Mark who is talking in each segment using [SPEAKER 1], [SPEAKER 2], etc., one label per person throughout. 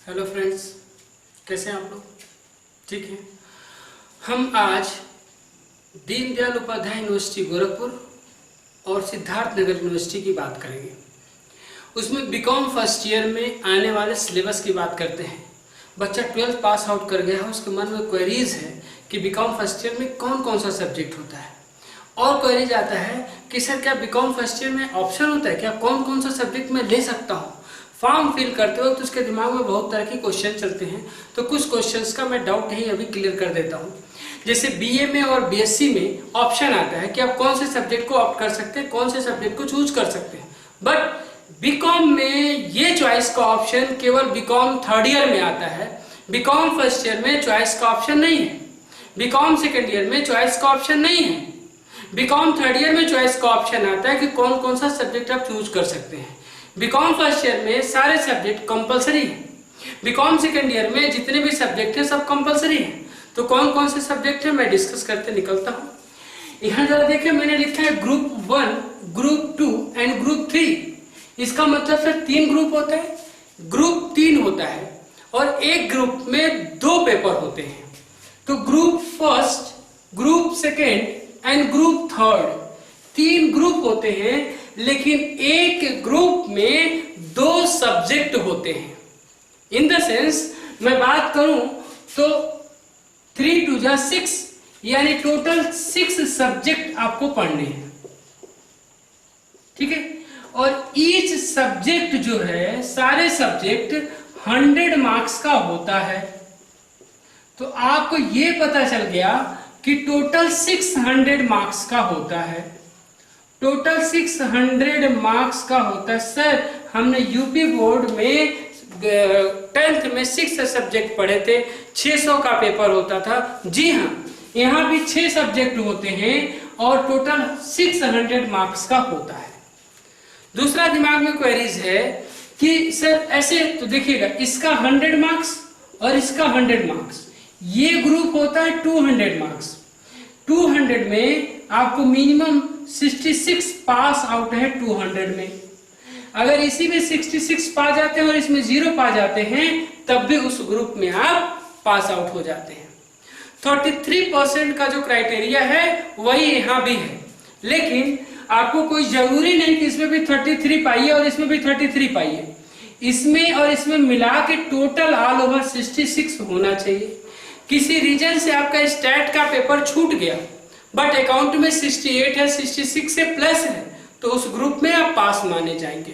[SPEAKER 1] Hello friends, कैसे हैं आप लोग? ठीक है। हम आज दीनदयाल उपाध्याय यूनिवर्सिटी गोरखपुर और सिद्धार्थ नगर यूनिवर्सिटी की बात करेंगे। उसमें बीकॉम फर्स्ट ईयर में आने वाले सिलेबस की बात करते हैं। बच्चा 12th पास आउट कर गया है, उसके मन में क्वेरीज है कि बीकॉम फर्स्ट ईयर में कौन कौन सा सब्जेक्ट होता है, और क्वेरीज आता है कि सर क्या बीकॉम फर्स्ट ईयर में ऑप्शन होता है, क्या कौन कौन सा सब्जेक्ट मैं ले सकता हूँ। फॉर्म फिल करते वक्त तो उसके दिमाग में बहुत तरह के क्वेश्चन चलते हैं, तो कुछ क्वेश्चंस का मैं डाउट ही अभी क्लियर कर देता हूँ। जैसे बीए में और बीएससी में ऑप्शन आता है कि आप कौन से सब्जेक्ट को ऑप्ट कर सकते हैं, कौन से सब्जेक्ट को चूज कर सकते हैं, बट बीकॉम में ये चॉइस का ऑप्शन केवल बीकॉम थर्ड ईयर में आता है। बीकॉम फर्स्ट ईयर में चॉइस का ऑप्शन नहीं है, बीकॉम सेकेंड ईयर में चॉइस का ऑप्शन नहीं है। बीकॉम थर्ड ईयर में चॉइस का ऑप्शन आता है कि कौन कौन सा सब्जेक्ट आप चूज कर सकते हैं। बीकॉम फर्स्ट ईयर में सारे सब्जेक्ट कंपलसरी है, बीकॉम सेकेंड ईयर में जितने भी सब्जेक्ट हैं सब कंपलसरी है। तो कौन कौन से सब्जेक्ट है मैं डिस्कस करते निकलता हूँ। यहाँ जरा देखिए, मैंने लिखा है ग्रुप 1, ग्रुप 2 एंड ग्रुप 3। इसका मतलब सर 3 ग्रुप होता है, ग्रुप 3 होता है और एक ग्रुप में 2 पेपर होते हैं। तो group first, group second and group third 3 group होते हैं, लेकिन एक ग्रुप में 2 सब्जेक्ट होते हैं। इन द सेंस मैं बात करूं तो 3 2 जा 6, यानी टोटल 6 सब्जेक्ट आपको पढ़ने हैं, ठीक है। और ईच सब्जेक्ट जो है, सारे सब्जेक्ट 100 मार्क्स का होता है। तो आपको ये पता चल गया कि टोटल 600 मार्क्स का होता है, टोटल 600 मार्क्स का होता है। सर हमने यूपी बोर्ड में 10th में 6 सब्जेक्ट पढ़े थे, 600 का पेपर होता था। जी हाँ, यहाँ भी 6 सब्जेक्ट होते हैं और टोटल 600 मार्क्स का होता है। दूसरा दिमाग में क्वेरीज है कि सर ऐसे तो देखिएगा, इसका 100 मार्क्स और इसका 100 मार्क्स, ये ग्रुप होता है 200 मार्क्स। 200 में आपको मिनिमम 66 पास आउट है 200 में। अगर इसी में 66 पा जाते हैं और इसमें 0 पा जाते हैं, तब भी उस ग्रुप में आप पास आउट हो जाते हैं। 33% का जो क्राइटेरिया है वही यहाँ भी है, लेकिन आपको कोई जरूरी नहीं कि इसमें भी 33 पाइए और इसमें भी 33 पाइए। इसमें और इसमें मिला के टोटल ऑल ओवर 66 होना चाहिए। किसी रीजन से आपका स्टैट का पेपर छूट गया बट अकाउंट में 68 है, 66 से प्लस है, तो उस ग्रुप में आप पास माने जाएंगे।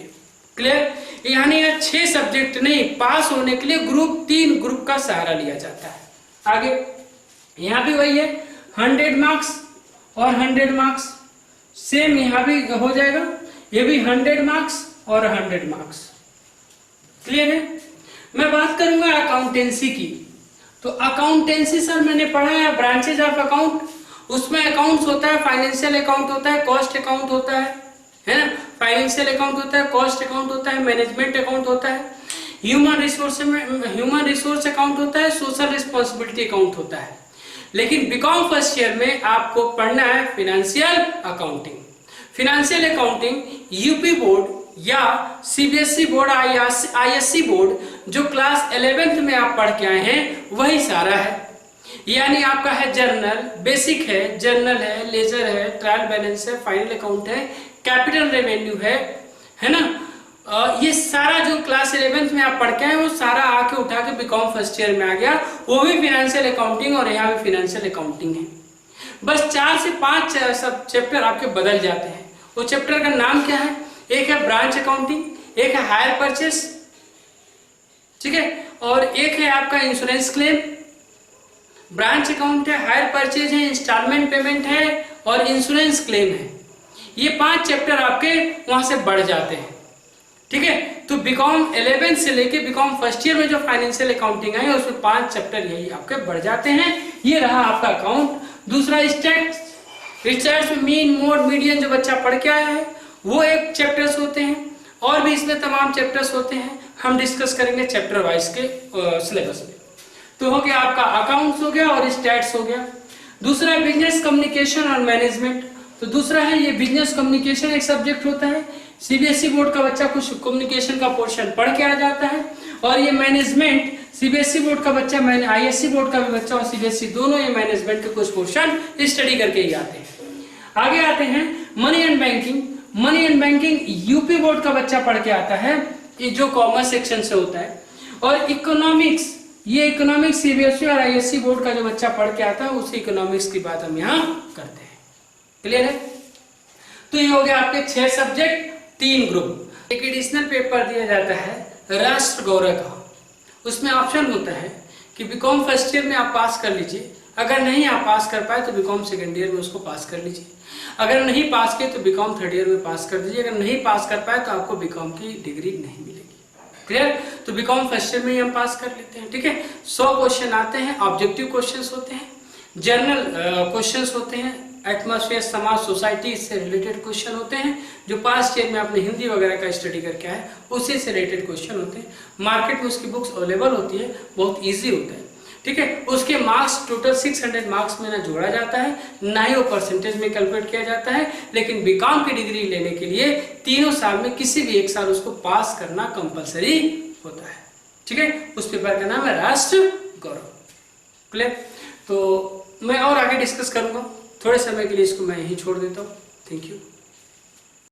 [SPEAKER 1] क्लियर? यानी यहाँ 6 सब्जेक्ट नहीं, पास होने के लिए ग्रुप 3 ग्रुप का सहारा लिया जाता है। आगे यहाँ भी वही है, 100 मार्क्स और 100 मार्क्स सेम यहाँ भी हो जाएगा, ये भी 100 मार्क्स और 100 मार्क्स। क्लियर है? मैं बात करूंगा अकाउंटेंसी की। तो अकाउंटेंसी सर मैंने पढ़ा है ब्रांचेज ऑफ अकाउंट, उसमें अकाउंट्स होता है, फाइनेंशियल अकाउंट होता है, कॉस्ट अकाउंट होता है ना, फाइनेंशियल अकाउंट होता है, कॉस्ट अकाउंट होता है, मैनेजमेंट अकाउंट होता है, ह्यूमन रिसोर्स अकाउंट होता है, सोशल रिस्पॉन्सिबिलिटी अकाउंट होता है। लेकिन बीकॉम फर्स्ट ईयर में आपको पढ़ना है financial accounting. Financial accounting UP board या सीबीएसई बोर्ड, आईएससी बोर्ड जो क्लास 11th में आप पढ़ के आए हैं वही सारा है। यानी आपका है जर्नल, बेसिक है, जर्नल है, लेजर है, ट्रायल बैलेंस है, फाइनल अकाउंट है, कैपिटल रेवेन्यू है ना। ये सारा जो क्लास 11th में आप पढ़ के आए वो सारा आके उठा के बीकॉम फर्स्ट ईयर में आ गया। वो भी फाइनेंशियल अकाउंटिंग और यहाँ भी फाइनेंशियल अकाउंटिंग है। बस 4 से 5 सब चैप्टर आपके बदल जाते हैं। वो चैप्टर का नाम क्या है? एक है ब्रांच अकाउंटिंग, एक है हायर परचेस, ठीक है, और एक है आपका इंश्योरेंस क्लेम। ब्रांच अकाउंट है, हायर परचेज है, इंस्टॉलमेंट पेमेंट है और इंश्योरेंस क्लेम है। ये 5 चैप्टर आपके वहां से बढ़ जाते हैं, ठीक है। तो बीकॉम 11th से लेके बीकॉम फर्स्ट ईयर में जो फाइनेंशियल अकाउंटिंग है उसमें 5 चैप्टर यही आपके बढ़ जाते हैं। ये रहा आपका अकाउंट। दूसरा स्टैट्स में मीन, मोड, मीडियन जो बच्चा पढ़ के आया है वो एक चैप्टर्स होते हैं, और भी इसमें तमाम चैप्टर्स होते हैं। हम डिस्कस करेंगे चैप्टर वाइज के सिलेबस में। तो हो गया आपका अकाउंट्स हो गया और स्टैट्स हो गया। दूसरा है बिजनेस कम्युनिकेशन और मैनेजमेंट। तो दूसरा है ये बिजनेस कम्युनिकेशन एक सब्जेक्ट होता है, सीबीएसई बोर्ड का बच्चा कुछ कम्युनिकेशन का पोर्शन पढ़ के आ जाता है, और ये मैनेजमेंट सीबीएसई बोर्ड का बच्चा, आईएससी बोर्ड का भी बच्चा और सीबीएसई दोनों ये मैनेजमेंट के कुछ पोर्शन स्टडी करके ही आते हैं। आगे आते हैं money and banking. Money and banking UP board का बच्चा पढ़ के आता है, ये जो कॉमर्स सेक्शन से होता है। और इकोनॉमिक्स, ये इकोनॉमिक्स सीबीएसई और आईएससी बोर्ड का जो बच्चा पढ़ के आता है उसी इकोनॉमिक्स की बात हम यहाँ करते हैं। क्लियर है? तो ये हो गया आपके 6 सब्जेक्ट, 3 ग्रुप। एक एडिशनल पेपर दिया जाता है राष्ट्र गौरव का, उसमें ऑप्शन होता है कि बीकॉम फर्स्ट ईयर में आप पास कर लीजिए, अगर नहीं आप पास कर पाए तो बीकॉम सेकेंड ईयर में उसको पास कर लीजिए, अगर नहीं पास किए तो बीकॉम थर्ड ईयर में पास कर दीजिए, अगर नहीं पास कर पाए तो आपको बीकॉम की डिग्री नहीं मिलेगी। क्लियर? तो बीकॉम फर्स्ट ईयर में ही हम पास कर लेते हैं। ठीक है, 100 क्वेश्चन आते हैं, ऑब्जेक्टिव क्वेश्चंस होते हैं, जनरल क्वेश्चंस होते हैं, एटमॉस्फेयर, समाज, सोसाइटी से रिलेटेड क्वेश्चन होते हैं, जो पास्ट ईयर में आपने हिंदी वगैरह का स्टडी करके आए उसी से रिलेटेड क्वेश्चन होते हैं। मार्केट में उसकी बुक्स अवेलेबल होती है, बहुत ईजी होता है। ठीक है, उसके मार्क्स टोटल 600 मार्क्स में ना जोड़ा जाता है, ना ही वो परसेंटेज में कैलकुलेट किया जाता है, लेकिन बीकॉम की डिग्री लेने के लिए तीनों साल में किसी भी एक साल उसको पास करना कंपलसरी होता है। ठीक है, उस पेपर का नाम है राष्ट्र गौरव। क्लियर? तो मैं और आगे डिस्कस करूंगा, थोड़े समय के लिए इसको मैं यहीं छोड़ देता हूँ। Thank you.